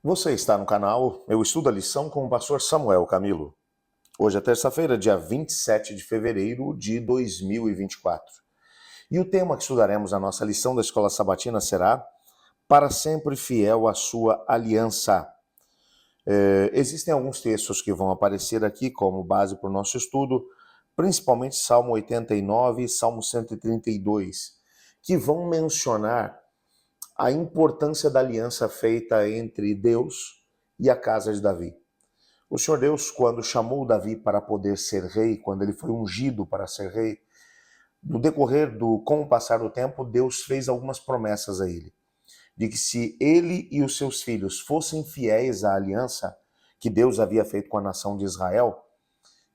Você está no canal Eu Estudo a Lição com o pastor Samuel Camilo. Hoje é terça-feira, dia 27 de fevereiro de 2024. E o tema que estudaremos na nossa lição da Escola Sabatina será Para sempre fiel à sua aliança. Existem alguns textos que vão aparecer aqui como base para o nosso estudo, principalmente Salmo 89 e Salmo 132, que vão mencionar a importância da aliança feita entre Deus e a casa de Davi. O Senhor Deus, quando chamou Davi para poder ser rei, quando ele foi ungido para ser rei, com o passar do tempo, Deus fez algumas promessas a ele, de que se ele e os seus filhos fossem fiéis à aliança que Deus havia feito com a nação de Israel,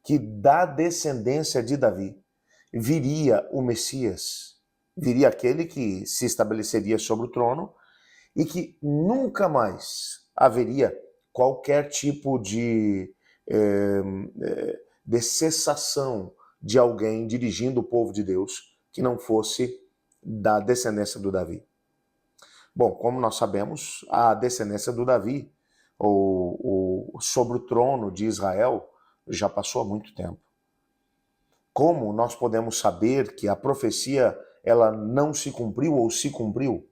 que da descendência de Davi viria o Messias, viria aquele que se estabeleceria sobre o trono e que nunca mais haveria qualquer tipo de cessação de alguém dirigindo o povo de Deus que não fosse da descendência do Davi. Bom, como nós sabemos, a descendência do Davi, sobre o trono de Israel, já passou há muito tempo. Como nós podemos saber que a profecia ela não se cumpriu ou se cumpriu?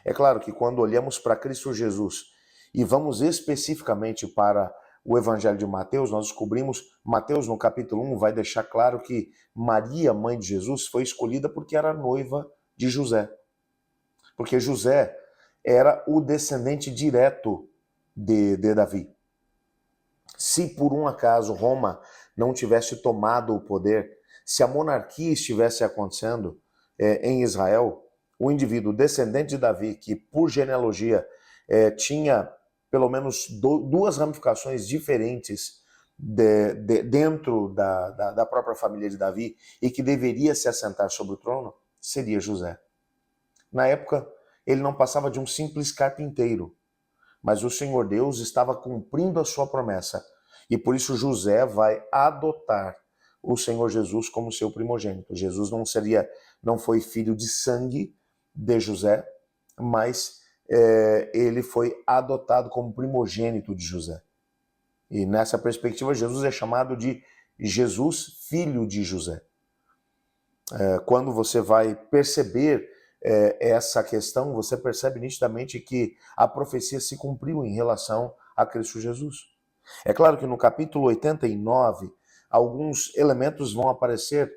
É claro que quando olhamos para Cristo Jesus e vamos especificamente para o Evangelho de Mateus, nós descobrimos, Mateus no capítulo 1 vai deixar claro que Maria, mãe de Jesus, foi escolhida porque era noiva de José. Porque José era o descendente direto de Davi. Se por um acaso Roma não tivesse tomado o poder, se a monarquia estivesse acontecendo em Israel, o indivíduo descendente de Davi, que por genealogia tinha pelo menos duas ramificações diferentes dentro da própria família de Davi e que deveria se assentar sobre o trono, seria José. Na época, ele não passava de um simples carpinteiro, mas o Senhor Deus estava cumprindo a sua promessa e por isso José vai adotar o Senhor Jesus como seu primogênito. Jesus não foi filho de sangue de José, mas ele foi adotado como primogênito de José. E nessa perspectiva, Jesus é chamado de Jesus, filho de José. Quando você vai perceber essa questão, você percebe nitidamente que a profecia se cumpriu em relação a Cristo Jesus. É claro que no capítulo 89, alguns elementos vão aparecer.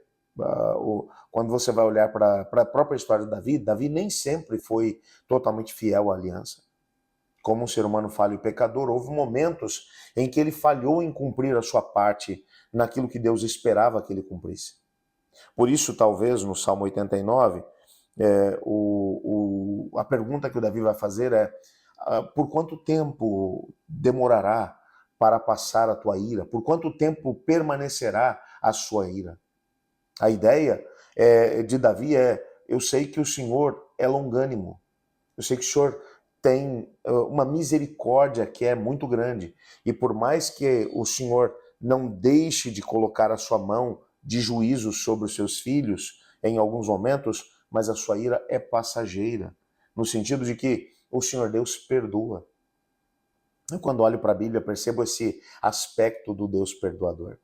Quando você vai olhar para a própria história de Davi, Davi nem sempre foi totalmente fiel à aliança. Como um ser humano falho e pecador, houve momentos em que ele falhou em cumprir a sua parte naquilo que Deus esperava que ele cumprisse. Por isso, talvez, no Salmo 89, a pergunta que o Davi vai fazer é: por quanto tempo demorará para passar a tua ira? Por quanto tempo permanecerá a sua ira? A ideia de Davi eu sei que o Senhor é longânimo, eu sei que o Senhor tem uma misericórdia que é muito grande, e por mais que o Senhor não deixe de colocar a sua mão de juízo sobre os seus filhos em alguns momentos, mas a sua ira é passageira, no sentido de que o Senhor Deus perdoa. Eu, quando olho para a Bíblia, percebo esse aspecto do Deus perdoador.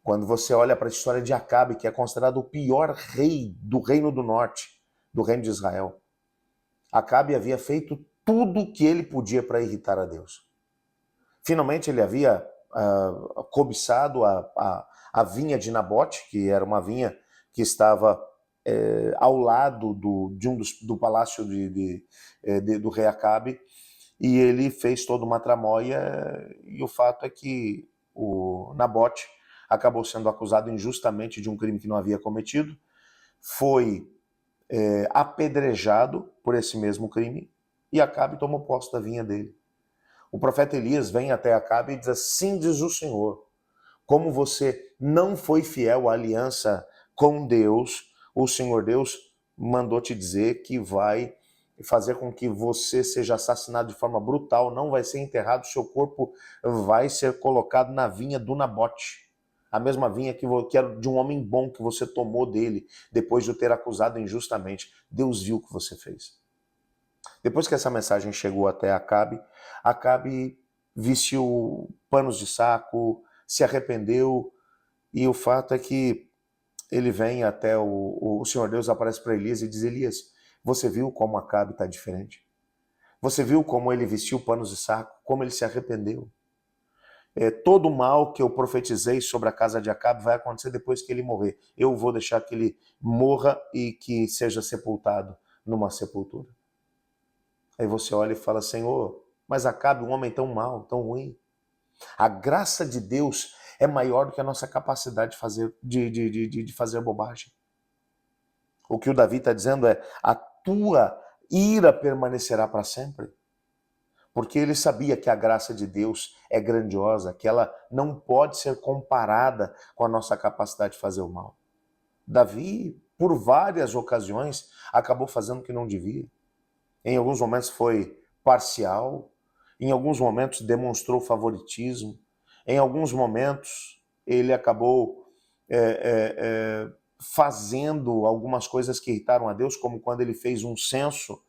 Quando você olha para a história de Acabe, que é considerado o pior rei do Reino do Norte, do Reino de Israel, Acabe havia feito tudo o que ele podia para irritar a Deus. Finalmente ele havia cobiçado a vinha de Nabote, que era uma vinha que estava ao lado do palácio do rei Acabe, e ele fez toda uma tramóia, e o fato é que o Nabote acabou sendo acusado injustamente de um crime que não havia cometido, foi apedrejado por esse mesmo crime, e Acabe tomou posse da vinha dele. O profeta Elias vem até Acabe e diz: assim diz o Senhor, como você não foi fiel à aliança com Deus, o Senhor Deus mandou te dizer que vai fazer com que você seja assassinado de forma brutal, não vai ser enterrado, seu corpo vai ser colocado na vinha do Nabote. A mesma vinha que era de um homem bom que você tomou dele, depois de o ter acusado injustamente. Deus viu o que você fez. Depois que essa mensagem chegou até Acabe, Acabe vestiu panos de saco, se arrependeu, e o fato é que ele vem até o Senhor Deus aparece para Elias e diz: Elias, você viu como Acabe está diferente? Você viu como ele vestiu panos de saco, como ele se arrependeu? Todo o mal que eu profetizei sobre a casa de Acabe vai acontecer depois que ele morrer. Eu vou deixar que ele morra e que seja sepultado numa sepultura. Aí você olha e fala: Senhor, mas Acabe, um homem tão mau, tão ruim. A graça de Deus é maior do que a nossa capacidade de fazer bobagem. O que o Davi está dizendo é: a tua ira permanecerá para sempre. Porque ele sabia que a graça de Deus é grandiosa, que ela não pode ser comparada com a nossa capacidade de fazer o mal. Davi, por várias ocasiões, acabou fazendo o que não devia. Em alguns momentos foi parcial, em alguns momentos demonstrou favoritismo, em alguns momentos ele acabou fazendo algumas coisas que irritaram a Deus, como quando ele fez um censo,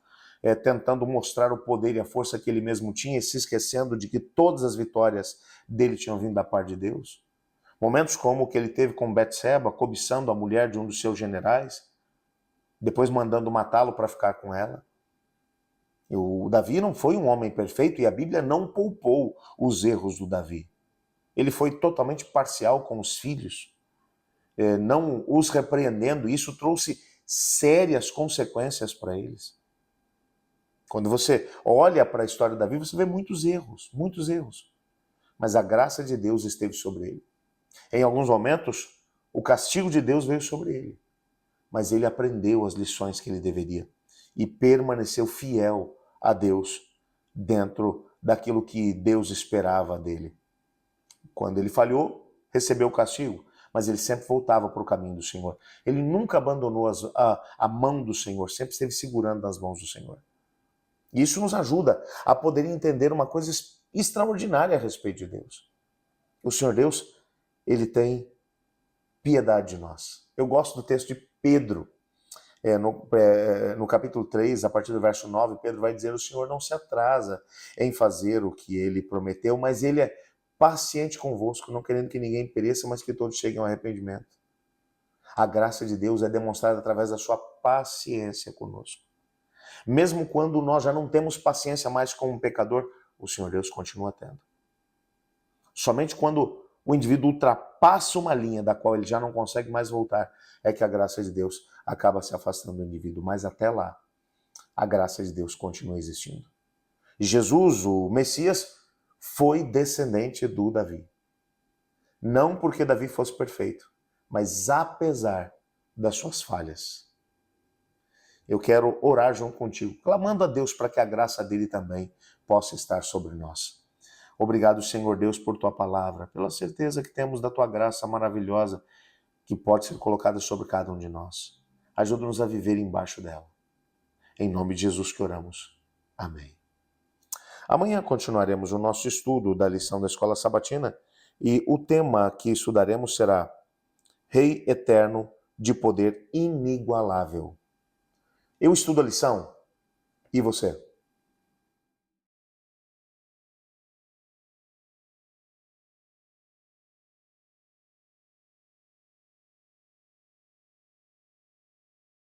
tentando mostrar o poder e a força que ele mesmo tinha, e se esquecendo de que todas as vitórias dele tinham vindo da parte de Deus. Momentos como o que ele teve com Betseba, cobiçando a mulher de um dos seus generais, depois mandando matá-lo para ficar com ela. O Davi não foi um homem perfeito e a Bíblia não poupou os erros do Davi. Ele foi totalmente parcial com os filhos, não os repreendendo. Isso trouxe sérias consequências para eles. Quando você olha para a história de Davi, você vê muitos erros, muitos erros. Mas a graça de Deus esteve sobre ele. Em alguns momentos, o castigo de Deus veio sobre ele. Mas ele aprendeu as lições que ele deveria e permaneceu fiel a Deus dentro daquilo que Deus esperava dele. Quando ele falhou, recebeu o castigo, mas ele sempre voltava para o caminho do Senhor. Ele nunca abandonou a mão do Senhor, sempre esteve segurando nas mãos do Senhor. E isso nos ajuda a poder entender uma coisa extraordinária a respeito de Deus. O Senhor Deus, ele tem piedade de nós. Eu gosto do texto de Pedro, no capítulo 3, a partir do verso 9, Pedro vai dizer: o Senhor não se atrasa em fazer o que ele prometeu, mas ele é paciente convosco, não querendo que ninguém pereça, mas que todos cheguem ao arrependimento. A graça de Deus é demonstrada através da sua paciência conosco. Mesmo quando nós já não temos paciência mais com um pecador, o Senhor Deus continua tendo. Somente quando o indivíduo ultrapassa uma linha da qual ele já não consegue mais voltar, é que a graça de Deus acaba se afastando do indivíduo. Mas até lá, a graça de Deus continua existindo. E Jesus, o Messias, foi descendente do Davi. Não porque Davi fosse perfeito, mas apesar das suas falhas. Eu quero orar junto contigo, clamando a Deus para que a graça dele também possa estar sobre nós. Obrigado, Senhor Deus, por tua palavra, pela certeza que temos da tua graça maravilhosa que pode ser colocada sobre cada um de nós. Ajuda-nos a viver embaixo dela. Em nome de Jesus que oramos. Amém. Amanhã continuaremos o nosso estudo da lição da Escola Sabatina e o tema que estudaremos será Rei Eterno de Poder Inigualável. Eu estudo a lição e você?